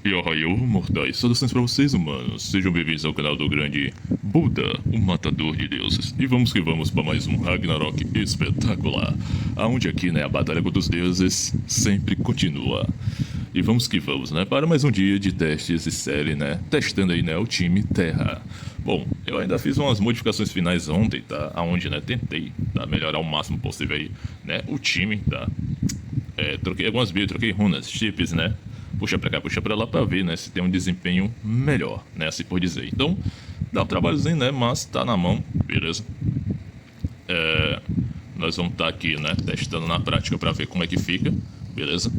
E arraiô, mortais, saudações pra vocês, humanos. Sejam bem-vindos ao canal do grande Buda, o matador de deuses. E vamos que vamos para mais um Ragnarok espetacular, aonde aqui, né, a batalha contra os deuses sempre continua. E vamos que vamos, né, para mais um dia de testes e série, né, testando aí, né, o time Terra. Bom, eu ainda fiz umas modificações finais ontem, tá, aonde, né, tentei, tá, melhorar o máximo possível aí, né, o time, tá. Troquei algumas builds, troquei runas, chips, né? Puxa pra cá, puxa pra lá pra ver, né? Se tem um desempenho melhor, né? Assim por dizer. Então, dá um trabalhozinho, né? Mas tá na mão, beleza? Nós vamos estar aqui, né? Testando na prática pra ver como é que fica, beleza?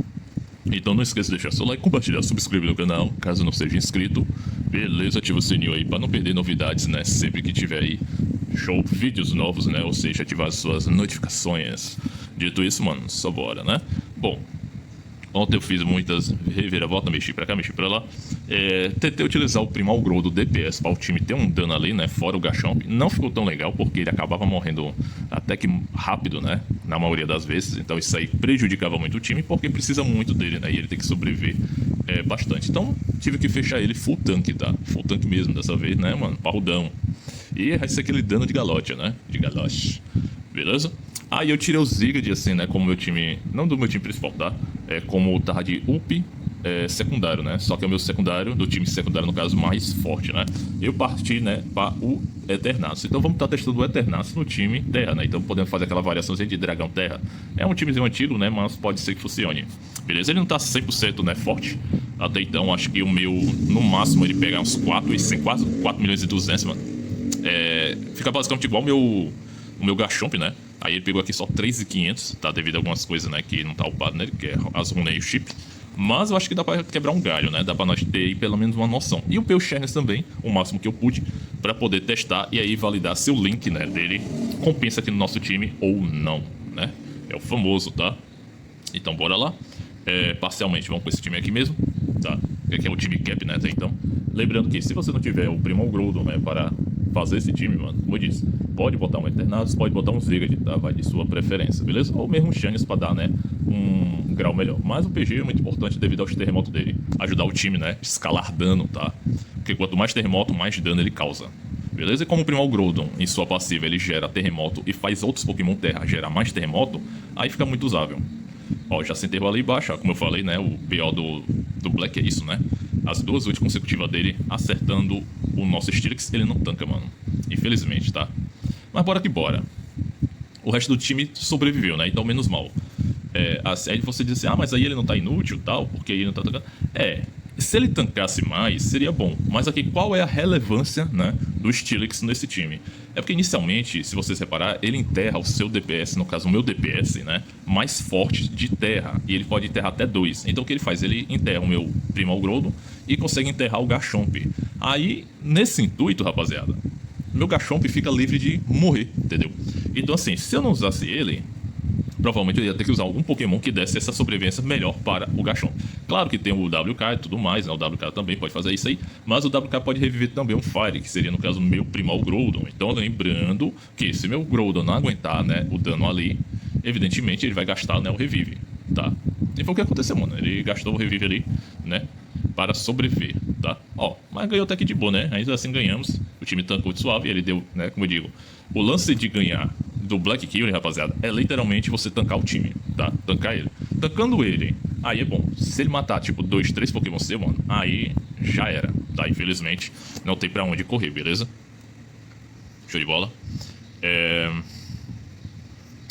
Então não esqueça de deixar seu like, compartilhar, subscrever no canal, caso não seja inscrito. Beleza? Ativa o sininho aí pra não perder novidades, né? Sempre que tiver aí show, vídeos novos, né? Ou seja, ativar as suas notificações. Dito isso, mano, só bora, né? Bom, ontem eu fiz muitas reviravoltas, mexi pra cá, mexi pra lá. Tentei utilizar o Primal Grow do DPS para o time ter um dano ali, né? Fora o Garchomp. Não ficou tão legal porque ele acabava morrendo até que rápido, né? Na maioria das vezes. Então isso aí prejudicava muito o time porque precisa muito dele, né? E ele tem que sobreviver bastante. Então tive que fechar ele full tank, tá? Full tank mesmo dessa vez, né, mano? Parrudão. E vai ser aquele dano de galote, né? De galote. Beleza? Aí eu tirei o Ziggurat, assim, né? Como meu time. Não do meu time principal, tá? Como tava de UP secundário, né? Só que é o meu secundário, do time secundário, no caso, mais forte, né? Eu parti, né, para o Eternatus. Então vamos estar testando o Eternatus no time Terra, né? Então podemos fazer aquela variação de Dragão Terra. É um timezinho antigo, né? Mas pode ser que funcione. Beleza? Ele não tá 100%, né, forte. Até então, acho que o meu, no máximo, ele pega uns 4 milhões e 200, mano. Fica basicamente igual o meu Garchomp, né? Aí ele pegou aqui só 3.500, tá? Devido a algumas coisas, né? Que não tá upado nele, que é as runas e o chip. Mas eu acho que dá pra quebrar um galho, né? Dá pra nós ter aí pelo menos uma noção. E o Pelchernes também, o máximo que eu pude, pra poder testar e aí validar se o link, né, dele compensa aqui no nosso time ou não, né? É o famoso, tá? Então bora lá. Parcialmente vamos com esse time aqui mesmo, tá? Que é o time cap, né? Até então. Lembrando que se você não tiver o Primal Groudon, né, para fazer esse time, mano, como eu disse, pode botar um Eternatus, pode botar um Ziggurat, tá? Vai de sua preferência, beleza? Ou mesmo um Shannis pra dar, né, um grau melhor. Mas o PG é muito importante devido aos terremotos dele. Ajudar o time, né, escalar dano, tá? Porque quanto mais terremoto, mais dano ele causa. Beleza? E como o Primal Groudon, em sua passiva, ele gera terremoto e faz outros Pokémon Terra gerar mais terremoto, aí fica muito usável. Ó, já se enterrou ali embaixo, ó, como eu falei, né? O pior do Black é isso, né? As duas ults consecutivas dele acertando o nosso Steelix, ele não tanca, mano. Infelizmente, tá? Mas bora que bora. O resto do time sobreviveu, né? Então menos mal. Aí você diz assim, ah, mas aí ele não tá inútil tal, porque ele não tá tancando. Se ele tancasse mais, seria bom. Mas aqui, qual é a relevância, né, do Steelix nesse time? É porque inicialmente, se você separar, ele enterra o seu DPS, no caso o meu DPS, né, mais forte de terra. E ele pode enterrar até 2. Então o que ele faz? Ele enterra o meu Primal Groudon e consegue enterrar o Garchomp. Aí, nesse intuito, rapaziada, meu Garchomp fica livre de morrer, entendeu? Então assim, se eu não usasse ele, provavelmente eu ia ter que usar algum Pokémon que desse essa sobrevivência melhor para o Garchomp. Claro que tem o WK e tudo mais, né? O WK também pode fazer isso aí, mas o WK pode reviver também um Fire, que seria no caso o meu Primal Groudon. Então lembrando que se meu Groudon não aguentar, né, o dano ali, evidentemente ele vai gastar, né, o Revive, tá? E foi o que aconteceu, mano. Ele gastou o Revive ali, né, para sobreviver, tá? Ó, mas ganhou até que de boa, né? Ainda assim ganhamos. O time tancou de suave, ele deu, né, como eu digo, o lance de ganhar do Black Kill, rapaziada, é literalmente você tancar o time, tá? Tancar ele. Tancando ele, aí é bom. Se ele matar, tipo, 2, 3 Pokémon seu, mano, aí já era, tá? Infelizmente, não tem pra onde correr, beleza? Show de bola.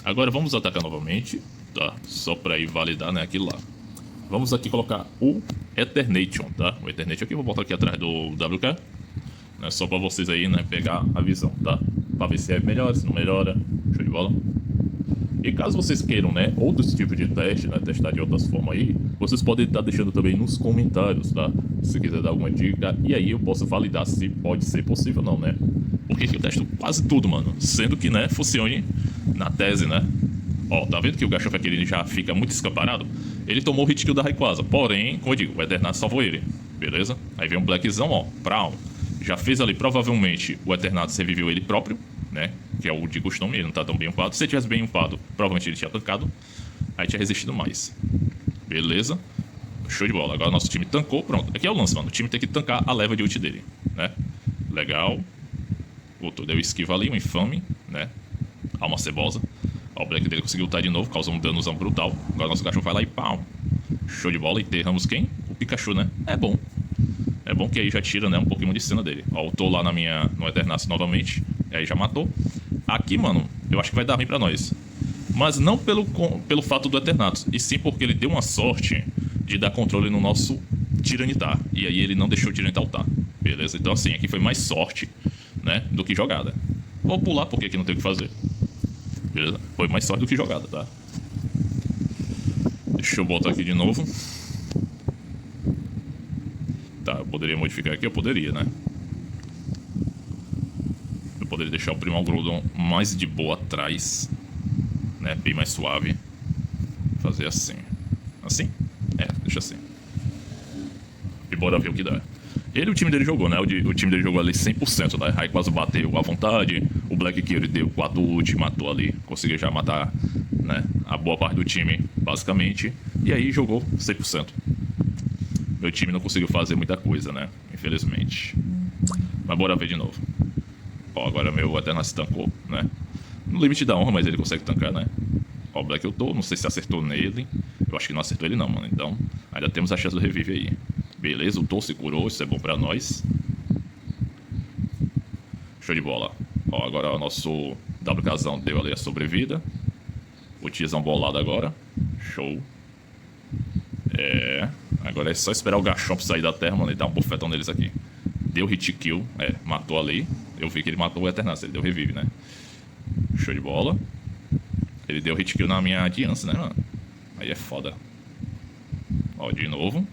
Agora vamos atacar novamente, tá? Só pra ir validar, né, aquilo lá. Vamos aqui colocar o Eternation, tá? O Eternation aqui, vou botar aqui atrás do WK, né? Só pra vocês aí, né, pegar a visão, tá? Pra ver se melhora, se não melhora. Show de bola. E caso vocês queiram, né, outros tipos de teste, né, testar de outras formas aí, vocês podem estar deixando também nos comentários, tá? Se quiser dar alguma dica, e aí eu posso validar se pode ser possível ou não, né? Porque eu testo quase tudo, mano. Sendo que, né, funcione na tese, né? Ó, tá vendo que o Garchomp aqui ele já fica muito escamparado? Ele tomou o hit kill da Rayquaza, porém, como eu digo, o Eternatus salvou ele, beleza? Aí vem um Blackzão, ó, Brown. Já fez ali, provavelmente, o Eternatus reviveu ele próprio, né? Que é o de costume, ele não tá tão bem upado. Se ele tivesse bem upado, provavelmente ele tinha tancado. Aí tinha resistido mais. Beleza? show de bola. Agora nosso time tancou, pronto. Aqui é o lance, mano. O time tem que tancar a leva de ult dele, né? Legal. Voltou, deu esquiva ali, um infame, né? Alma cebosa. Ó, o Black dele conseguiu ultar de novo, causou um danozão brutal. Agora nosso cachorro vai lá e pau. Show de bola. E enterramos quem? O Pikachu, né? É bom. É bom que aí já tira, né, um Pokémon de cena dele. Ó, ultou lá no Eternatus novamente. E aí já matou. Aqui, mano, eu acho que vai dar ruim pra nós. Mas não pelo fato do Eternatus, e sim porque ele deu uma sorte de dar controle no nosso Tiranitar. E aí ele não deixou o Tiranitar ultar. Beleza? Então assim, aqui foi mais sorte, né, do que jogada. Vou pular porque aqui não tem o que fazer. Beleza? Foi mais sorte do que jogada, tá? Deixa eu botar aqui de novo. Tá, eu poderia modificar aqui? Eu poderia, né? Eu poderia deixar o Primal Groudon mais de boa atrás, né? Bem mais suave. Fazer assim. Assim? É, deixa assim. E bora ver o que dá. O time dele jogou, né? O time dele jogou ali 100%, né? Aí quase bateu à vontade. O Black Kill deu 4 ult, matou ali. Conseguiu já matar, né, a boa parte do time, basicamente. E aí jogou 100%. Meu time não conseguiu fazer muita coisa, né? Infelizmente. Mas bora ver de novo. Ó, agora meu Eternatus tancou, né? No limite da honra, mas ele consegue tancar, né? Ó, o Black ultou, não sei se acertou nele. Eu acho que não acertou ele não, mano. Então, ainda temos a chance do revive aí. Beleza, ultou, se curou, isso é bom pra nós. Show de bola. Ó, agora o nosso WKzão deu ali a sobrevida. O Tizão bolado agora. Show. Agora é só esperar o Garchomp sair da terra, mano, e dar um bufetão neles aqui. Deu hit kill, matou ali. Eu vi que ele matou o Eternatus, ele deu revive, né? Show de bola. Ele deu hit kill na minha adiança, né, mano? Aí é foda. Ó, de novo.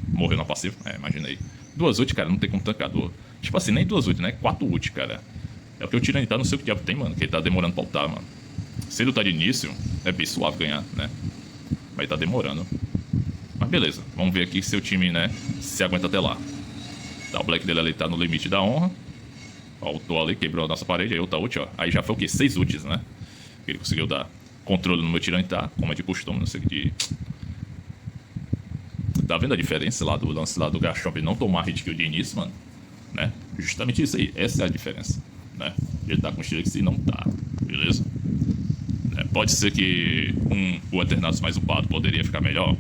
Morreu na passiva. Imaginei. 2 ult, cara, não tem como tancar. Tipo assim, nem 2 ult, né? 4 ult, cara. É o que o Tiranitar, não sei o que diabo tem, mano. Que ele tá demorando pra ultar, mano. Se ele tá de início, é bem suave ganhar, né? Mas tá demorando. Mas beleza. Vamos ver aqui se o time, né, se aguenta até lá. Tá, o Black dele ali tá no limite da honra. Ó, ultou ali, quebrou a nossa parede. Aí outra ult, ó. Aí já foi o quê? 6 ults, né? Que ele conseguiu dar controle no meu Tiranitar, como é de costume, não sei o que de... Tá vendo a diferença lá do lance lá do Garchomp não tomar hit kill de início, mano? Né? Justamente isso aí, essa é a diferença, né? Ele tá com Steelix e não tá, beleza? Pode ser que o Eternatus mais upado poderia ficar melhor.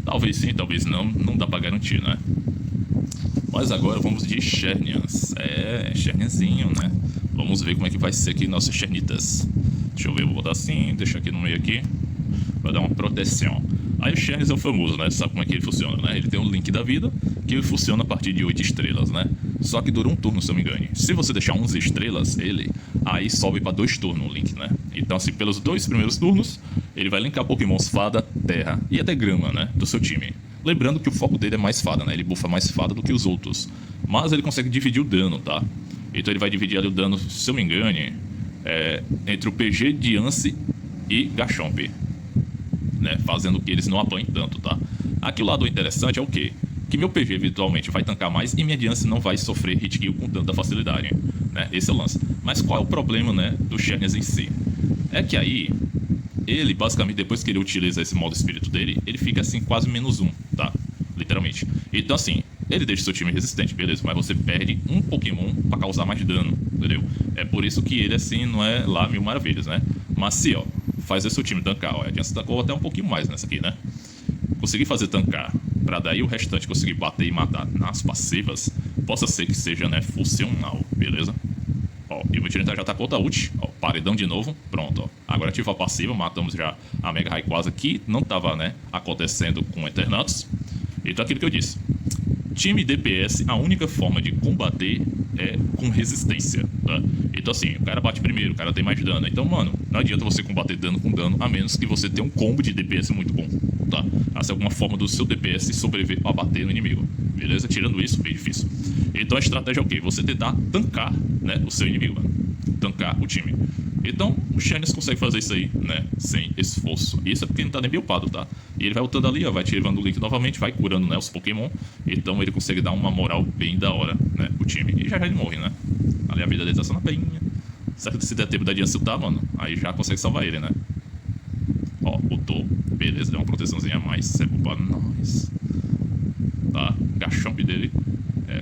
Talvez sim, talvez não, não dá pra garantir, né? Mas agora vamos de Xerneas. Xerneazinho, né? Vamos ver como é que vai ser aqui nossos Xernitas. Deixa eu ver, vou botar assim, deixar aqui no meio aqui. Vai dar uma proteção. Aí o Xerneas é o famoso, né? Sabe como é que ele funciona, né? Ele tem um link da vida que funciona a partir de 8 estrelas, né? Só que dura um turno, se eu me engane. Se você deixar 11 estrelas, aí sobe pra 2 turnos o link, né? Então, assim, pelos 2 primeiros turnos, ele vai linkar Pokémons Fada, Terra e até Grama, né? Do seu time. Lembrando que o foco dele é mais Fada, né? Ele buffa mais Fada do que os outros. Mas ele consegue dividir o dano, tá? Então ele vai dividir ali o dano, se eu me engane, entre o PG, Diancie e Garchomp, né, fazendo que eles não apanhem tanto, tá? Aqui o lado interessante é o quê? Que meu PG virtualmente vai tancar mais e minha Diancie não vai sofrer hit kill com tanta facilidade, né? Esse é o lance. Mas qual é o problema, né, do Xerneas em si? É que aí, ele basicamente, depois que ele utiliza esse modo espírito dele, ele fica assim quase -1, tá? Literalmente. Então assim, ele deixa seu time resistente, beleza, mas você perde um Pokémon pra causar mais dano, entendeu? É por isso que ele assim não é lá mil maravilhas, né? Mas se, ó, fazer seu time tancar, ó, a Diancie tancou até um pouquinho mais nessa aqui, né? Conseguir fazer tancar, pra daí o restante conseguir bater e matar nas passivas, possa ser que seja, né, funcional, beleza? Ó, e o meu Tiranitar já tá com outra ult, ó, paredão de novo, pronto, ó. Agora ativa a passiva, matamos já a Mega Rayquaza, que não tava, né, acontecendo com o Eternatus. Então aquilo que eu disse, time DPS, a única forma de combater é com resistência, tá? Então assim, o cara bate primeiro, o cara tem mais dano. Então, mano, não adianta você combater dano com dano, a menos que você tenha um combo de DPS muito bom, tá? Essa é alguma forma do seu DPS sobreviver a bater no inimigo, beleza? Tirando isso, bem difícil. Então a estratégia é o quê? Você tentar tancar, né, o seu inimigo, mano. Tancar o time. Então, o Xerneas consegue fazer isso aí, né, sem esforço. Isso é porque ele não tá nem bem upado, tá? E ele vai ultando ali, ó, vai ativando o link novamente, vai curando, né, os Pokémon. Então ele consegue dar uma moral bem da hora, né, pro time. E já ele morre, né? Ali a vida dele tá só na peinha. Será que se der tempo da Diancie ultar, mano? Aí já consegue salvar ele, né? Ó, ultou matou. Beleza, deu uma proteçãozinha a mais. Isso é bom pra nós. Tá, Garchomp dele.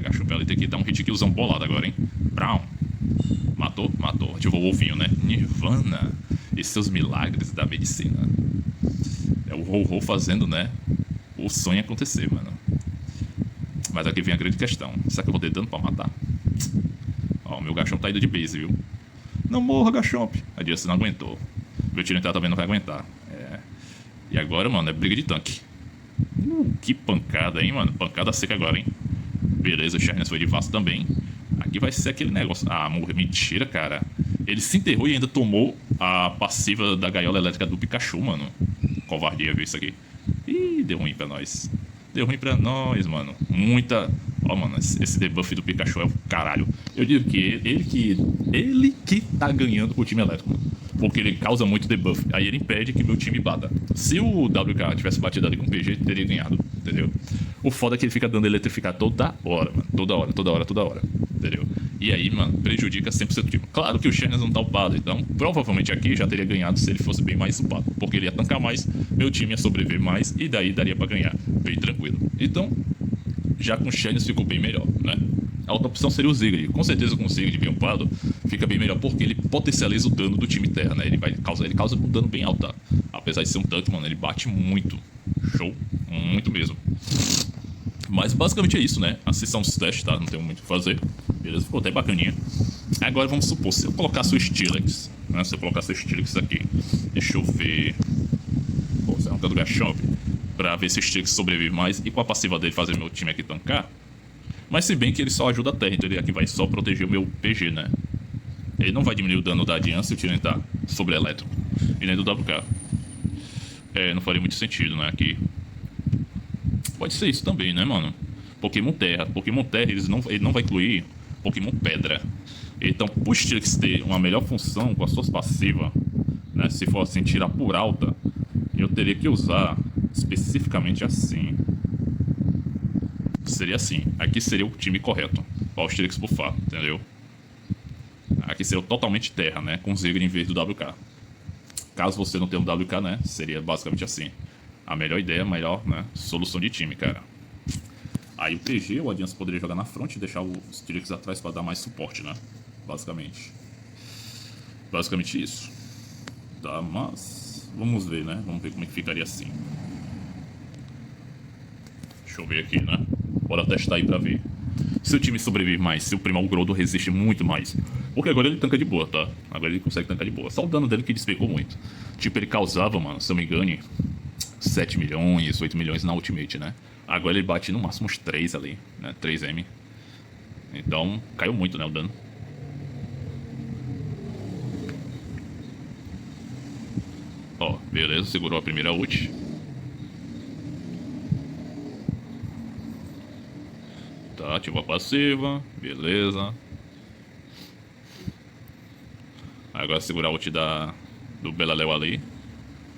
Garchomp ali tem que dar um hit killzão bolado agora, hein. Brown. Matou, matou. Ativou o wolfinho, né. Nirvana. E seus milagres da medicina. É o Ho-Ho fazendo, né, o sonho acontecer, mano. Mas aqui vem a grande questão. Será que eu vou ter dano pra matar? Ó, o meu Garchomp tá indo de base, viu. Não morra, Garchomp. A Dias não aguentou. Meu Tyranitar também não vai aguentar. E agora, mano, é briga de tanque. Que pancada, hein, mano. Pancada seca agora, hein. Beleza, o Sharness foi de vaso também. Aqui vai ser aquele negócio. Ah, morreu. Mentira, cara. Ele se enterrou e ainda tomou a passiva da gaiola elétrica do Pikachu, mano. Covardia, viu isso aqui. Ih, deu ruim pra nós. Deu ruim pra nós, mano. Muita... Ó, mano, esse debuff do Pikachu é o caralho. Eu digo que ele que tá ganhando pro time elétrico, mano. Porque ele causa muito debuff. Aí ele impede que meu time bata. Se o WK tivesse batido ali com o PG, ele teria ganhado, entendeu? O foda é que ele fica dando eletrificar toda hora, mano. Toda hora. Entendeu? E aí, mano, prejudica sempre o seu time. Claro que o Sharness não tá upado, então provavelmente aqui já teria ganhado se ele fosse bem mais upado. Porque ele ia tancar mais, meu time ia sobreviver mais e daí daria pra ganhar. Bem tranquilo. Então, já com o Sharness ficou bem melhor, né? A outra opção seria o Ziggy. Com certeza com o Ziggy bem upado fica bem melhor porque ele potencializa o dano do time terra, né? Ele causa um dano bem alto, tá? Apesar de ser um tanque, mano, ele bate muito. Show. Muito mesmo. Mas basicamente é isso, né? Assim são os testes, tá? Não tem muito o que fazer. Beleza? Ficou até bacaninha. Agora vamos supor, se eu colocar seu Steelix, né? Se eu colocar seu Steelix aqui. Deixa eu ver. Pô, você não tá do Garchomp. Pra ver se o Steelix sobrevive mais. E com a passiva dele fazer meu time aqui tancar. Mas se bem que ele só ajuda a terra, então ele aqui vai só proteger o meu PG, né? Ele não vai diminuir o dano da Dian se o Tyranitar sobre elétrico. E nem do WK. Não faria muito sentido, né? Aqui. Pode ser isso também, né, mano? Pokémon Terra. Pokémon Terra, ele não vai incluir Pokémon Pedra. Então, pro Steelix ter uma melhor função com as suas passivas, né? Se for assim, tirar por alta, eu teria que usar especificamente assim. Seria assim. Aqui seria o time correto para o Steelix buffar, entendeu? Aqui seria totalmente terra, né? Com Ziggy em vez do WK. Caso você não tenha um WK, né? Seria basicamente assim. A melhor ideia, a melhor, né? Solução de time, cara. Aí o PG, o Adiance poderia jogar na frente e deixar o Steelix atrás para dar mais suporte, né? Basicamente. Basicamente isso. Tá, mas... Vamos ver, né? Vamos ver como é que ficaria assim. Deixa eu ver aqui, né? Bora testar aí pra ver. Se o time sobrevive mais, se o Primorgoldo resiste muito mais. Porque agora ele tanca de boa, tá? Agora ele consegue tancar de boa. Só o dano dele que despegou muito. Tipo, ele causava, mano, se eu me engane, 7 milhões, 8 milhões na Ultimate, né? Agora ele bate no máximo uns 3 ali, né? 3M. Então, caiu muito, né, o dano. Ó, beleza, segurou a primeira ult. Tá, ativou a passiva, beleza. Agora segurar a ult do Beleléu ali.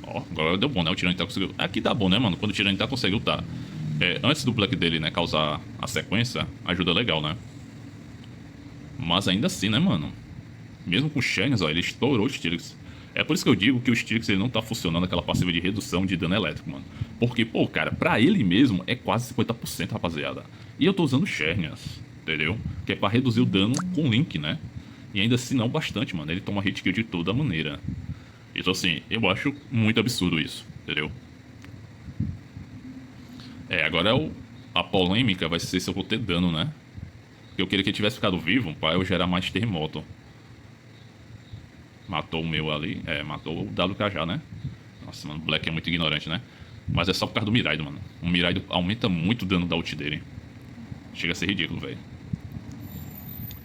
Ó, agora deu bom, né? O Tyranitar conseguiu. Aqui dá bom, né, mano? Quando o Tyranitar consegue ultar antes do Black dele, né, causar a sequência, ajuda legal, né? Mas ainda assim, né, mano? Mesmo com o Sharness, ó, ele estourou o Steelix. É por isso que eu digo que o Steelix ele não tá funcionando aquela passiva de redução de dano elétrico, mano. Porque, pô, cara, pra ele mesmo é quase 50%, rapaziada. E eu tô usando o Sharness, entendeu? Que é pra reduzir o dano com Link, né? E ainda assim não bastante, mano. Ele toma hit kill de toda maneira. Então assim, eu acho muito absurdo isso, entendeu? Agora a polêmica vai ser se eu vou ter dano, né? Porque eu queria que ele tivesse ficado vivo pra eu gerar mais terremoto. Matou o meu ali. Matou o WK já, né? Nossa, mano, o Black é muito ignorante, né? Mas é só por causa do Miraido, mano. O Miraido aumenta muito o dano da ult dele. Chega a ser ridículo, velho.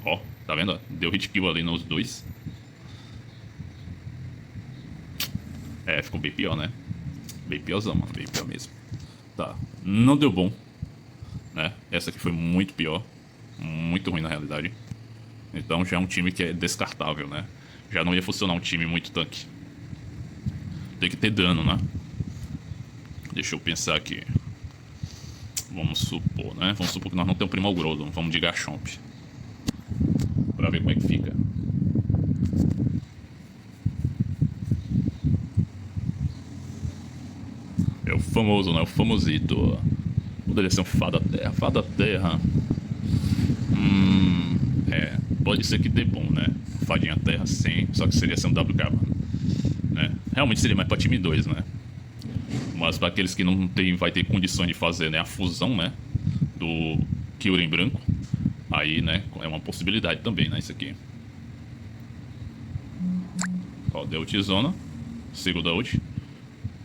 Ó, tá vendo? Deu hit kill ali nos dois. Ficou bem pior, né? Bem piorzão, mano. Bem pior mesmo. Tá. Não deu bom, né? Essa aqui foi muito pior. Muito ruim, na realidade. Então já é um time que é descartável, né? Já não ia funcionar um time muito tanque. Tem que ter dano, né? Deixa eu pensar aqui. Vamos supor, né? Vamos supor que nós não temos Primorgoldo. Vamos de Garchomp. Pra ver como é que fica. famoso, né? O famosito. Poderia ser um Fada Terra. Fada Terra. Pode ser que dê bom, né? Fadinha Terra, sim. Só que seria ser um WK, mano. Né? Realmente seria mais pra time 2, né? Mas para aqueles que não tem, vai ter condições de fazer, né, a fusão, né, do Kyurem branco, aí, né, é uma possibilidade também, né, isso aqui. Ó, deu ultzona, segunda ult.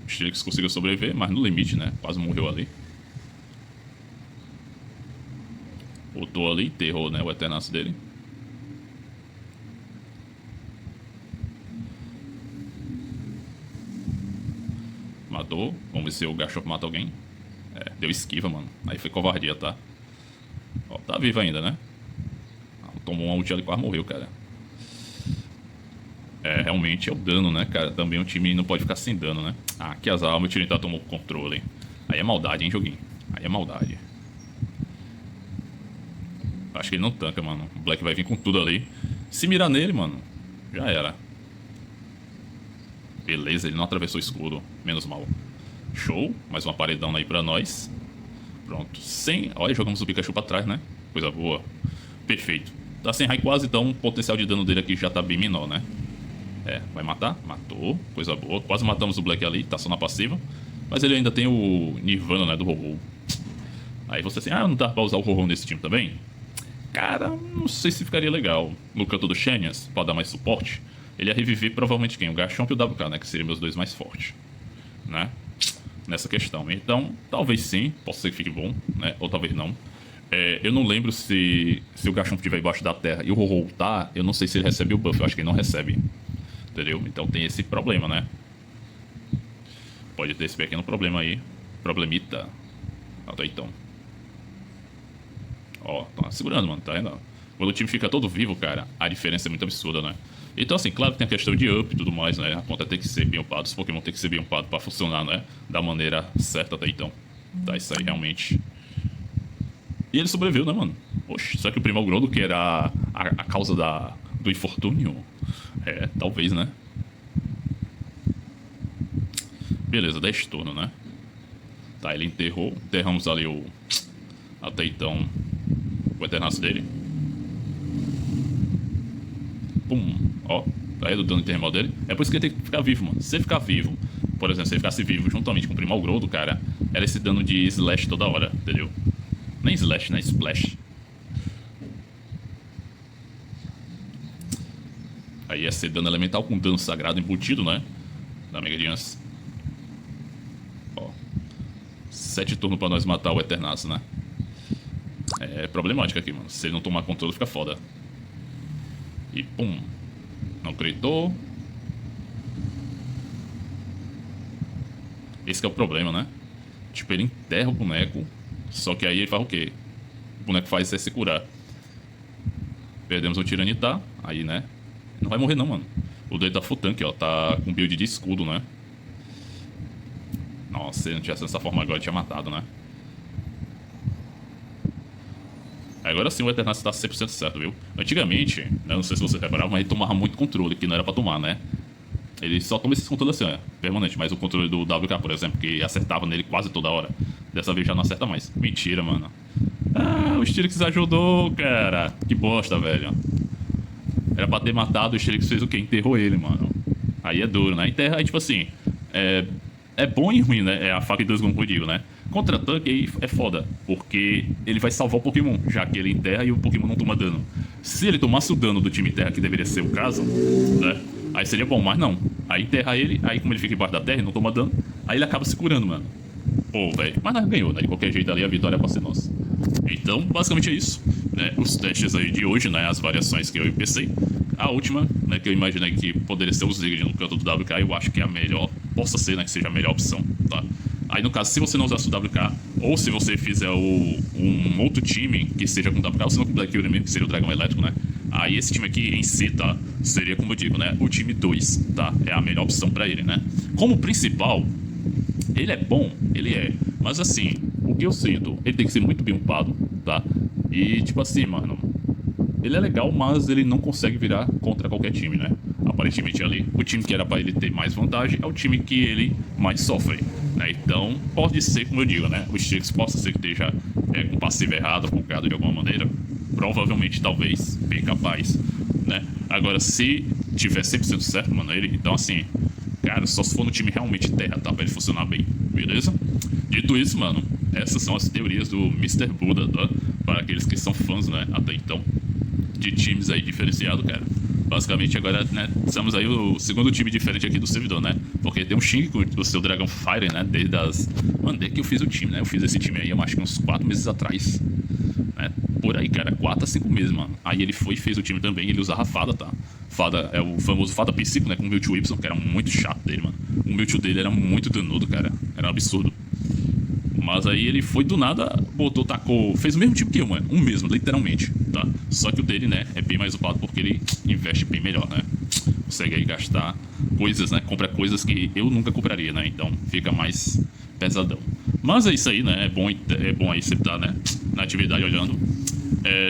O Steelix conseguiu sobreviver, mas no limite, né, quase morreu ali. Ultou ali, enterrou, né, o Eternatus dele. Matou. Vamos ver se o Garchomp mata alguém. Deu esquiva, mano. Aí foi covardia, tá? Ó, tá vivo ainda, né? Tomou uma ult ali e quase morreu, cara. Realmente é o dano, né, cara? Também o time não pode ficar sem dano, né? Ah, que azar. O meu time tá tomou o controle. Aí é maldade, hein, joguinho? Aí é maldade. Acho que ele não tanca, mano. O Black vai vir com tudo ali. Se mirar nele, mano, já era. Beleza, ele não atravessou o escudo. Menos mal. Show. Mais uma paredão aí pra nós. Pronto. Olha, jogamos o Pikachu pra trás, né? Coisa boa. Perfeito. Tá sem Rayquaza, então o potencial de dano dele aqui já tá bem menor, né? Vai matar? Matou. Coisa boa. Quase matamos o Black ali. Tá só na passiva. Mas ele ainda tem o Nirvana, né? Do Ho-Oh. Aí você assim, não dá pra usar o Ho-Oh nesse time também? Cara, não sei se ficaria legal. No canto do Xenias, pra dar mais suporte, ele ia reviver provavelmente quem? O Garchomp e o WK, né? Que seriam meus dois mais fortes, né? Nessa questão. Então, talvez sim, possa ser que fique bom, né? Ou talvez não. Eu não lembro se o Garchomp estiver embaixo da terra e o Ho-Oh tá, eu não sei se ele recebe o buff. Eu acho que ele não recebe. Entendeu? Então tem esse problema, né? Pode ter esse pequeno problema aí. Problemita. Até então. Ó, tá segurando, mano, tá vendo? Quando o time fica todo vivo, cara, a diferença é muito absurda, né? Então, assim, claro que tem a questão de up e tudo mais, né? A conta tem que ser bem upada, os Pokémon tem que ser bem upados pra funcionar, né? Da maneira certa até então. Tá, isso aí realmente. E ele sobreviveu, né, mano? Oxe, será que o Primal Grondo, que era a causa do infortúnio? Talvez, né? Beleza, 10 turnos, né? Tá, ele enterrou. Enterramos ali até então o Eternatus dele. Pum, ó, tá aí do dano termal dele. É por isso que ele tem que ficar vivo, mano. Se ele ficar vivo, por exemplo, se ele ficasse vivo juntamente com o Primal Grondo, cara, era esse dano de slash toda hora, entendeu? Nem slash, né? Splash. Aí ia ser dano elemental com dano sagrado embutido, né? Da Mega Giants. Ó, 7 turnos pra nós matar o Eternatus, né? É problemático aqui, mano. Se ele não tomar controle, fica foda. E pum. Não gritou. Esse que é o problema, né? Tipo, ele enterra o boneco. Só que aí ele faz o quê? O boneco faz é se curar. Perdemos o Tyranitar. Aí, né? Não vai morrer não, mano. O dele tá full tank, ó. Tá com build de escudo, né? Nossa, se ele não tivesse dessa forma agora, ele tinha matado, né? Agora sim o Eternatus tá 100% certo, viu? Antigamente, né, não sei se você reparava, mas ele tomava muito controle, que não era pra tomar, né? Ele só toma esses controles assim, permanente. Mas o controle do WK, por exemplo, que acertava nele quase toda hora, dessa vez já não acerta mais. Mentira, mano. O Steelix ajudou, cara. Que bosta, velho. Era pra ter matado, o Steelix fez o quê? Enterrou ele, mano. Aí é duro, né? Enterra, aí tipo assim, é bom e ruim, né? É a faca de dois gumes que eu digo, né? Contra-tanque aí é foda, porque ele vai salvar o Pokémon, já que ele enterra e o Pokémon não toma dano. Se ele tomasse o dano do time terra, que deveria ser o caso, né? Aí seria bom, mas não. Aí enterra ele, aí como ele fica embaixo da terra e não toma dano, aí ele acaba se curando, mano. Pô, velho. Mas nós ganhou, né? De qualquer jeito ali a vitória é pra ser nossa. Então, basicamente é isso, né? Os testes aí de hoje, né? As variações que eu pensei. A última, né? Que eu imaginei que poderia ser o Ziggy no canto do WK, eu acho que é a melhor. Possa ser, né? Que seja a melhor opção, tá? Aí no caso, se você não usasse o WK, ou se você fizer um outro time que seja com o WK, ou se não com o Black Fury mesmo, que seria o Dragão Elétrico, né? Aí esse time aqui em si, tá? Seria, como eu digo, né? O time 2, tá? É a melhor opção pra ele, né? Como principal, ele é bom, ele é. Mas assim, o que eu sinto, ele tem que ser muito bem upado, tá? E tipo assim, mano, ele é legal, mas ele não consegue virar contra qualquer time, né? A aparentemente ali, o time que era para ele ter mais vantagem é o time que ele mais sofre, né? Então, pode ser, como eu digo, né? O Strix possa ser que esteja com passivo errado, focado de alguma maneira. Provavelmente, talvez, bem capaz, né? Agora, se tiver 100% certo, mano, ele, então assim, cara, só se for no time realmente terra, tá? Pra ele funcionar bem, beleza? Dito isso, mano, essas são as teorias do Mr. Buda, tá? Para aqueles que são fãs, né, até então, de times aí diferenciados, cara. Basicamente, agora, né, estamos aí o segundo time diferente aqui do servidor, né? Porque tem um Xing com o seu Dragon Fire, né? Desde as... Mano, desde que eu fiz o time, né? Eu fiz esse time aí, eu acho que uns 4 meses atrás, né? Por aí, cara, 4 a 5 meses, mano. Aí ele foi e fez o time também, ele usava Fada, tá? Fada é o famoso Fada Psíquico, né? Com o Mewtwo Y, que era muito chato dele, mano. O Mewtwo dele era muito danudo, cara. Era um absurdo. Mas aí ele foi do nada, botou, tacou, fez o mesmo tipo que eu, mano. Um mesmo, literalmente, tá? Só que o dele, né, é bem mais upado porque ele investe bem melhor, né? Consegue aí gastar coisas, né? Compra coisas que eu nunca compraria, né? Então fica mais pesadão. Mas é isso aí, né? É bom aí você estar, né, na atividade olhando.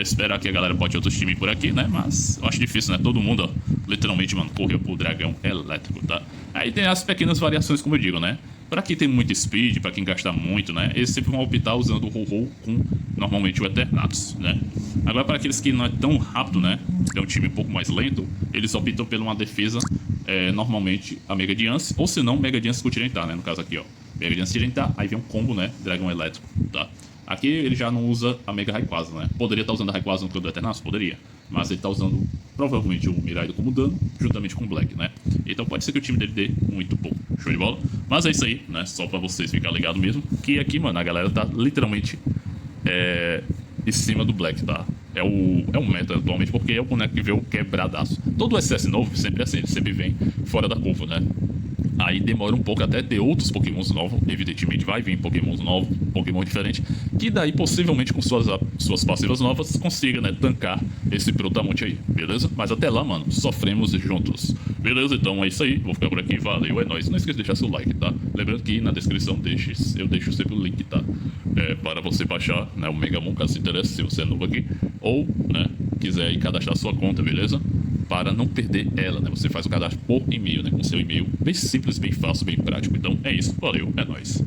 Esperar que a galera bote outros times por aqui, né? Mas eu acho difícil, né? Todo mundo, ó, literalmente, mano, correu pro dragão elétrico, tá? Aí tem as pequenas variações, como eu digo, né? Pra quem tem muito speed, pra quem gasta muito, né? Eles sempre vão optar usando o Ho-Ho com, normalmente, o Eternatus, né? Agora, para aqueles que não é tão rápido, né? Que é um time um pouco mais lento, eles optam por uma defesa, normalmente, a Mega Diance, ou se não, Mega Diance com Tirentar, né? No caso aqui, ó. Mega Diance Tirentar, aí vem um combo, né? Dragão elétrico, tá? Aqui ele já não usa a Mega Rayquaza, né? Poderia estar usando a Rayquaza no canto do Eternatus? Poderia. Mas ele está usando, provavelmente, o Miraidon como dano, juntamente com o Black, né? Então pode ser que o time dele dê muito pouco. Show de bola? Mas é isso aí, né? Só pra vocês ficarem ligados mesmo. Que aqui, mano, a galera tá literalmente em cima do Black, tá? É o meta atualmente, porque é o boneco que veio quebradaço. Todo o SS novo sempre é assim, ele sempre vem fora da curva, né? Aí demora um pouco até ter outros pokémons novos. Evidentemente vai vir pokémons novos, pokémon diferente, que daí possivelmente com suas passivas novas consiga, né, tancar esse Brutamonte aí, beleza? Mas até lá, mano, sofremos juntos. Beleza? Então é isso aí, vou ficar por aqui, valeu, é nóis. Não esqueça de deixar seu like, tá? Lembrando que na descrição eu deixo sempre o link, tá? Para você baixar, né, o Megamon, caso se interesse, se você é novo aqui, ou, né, quiser aí cadastrar sua conta, beleza? Para não perder ela, né? Você faz o cadastro por e-mail, né? Com seu e-mail bem simples, bem fácil, bem prático. Então é isso, valeu, é nóis.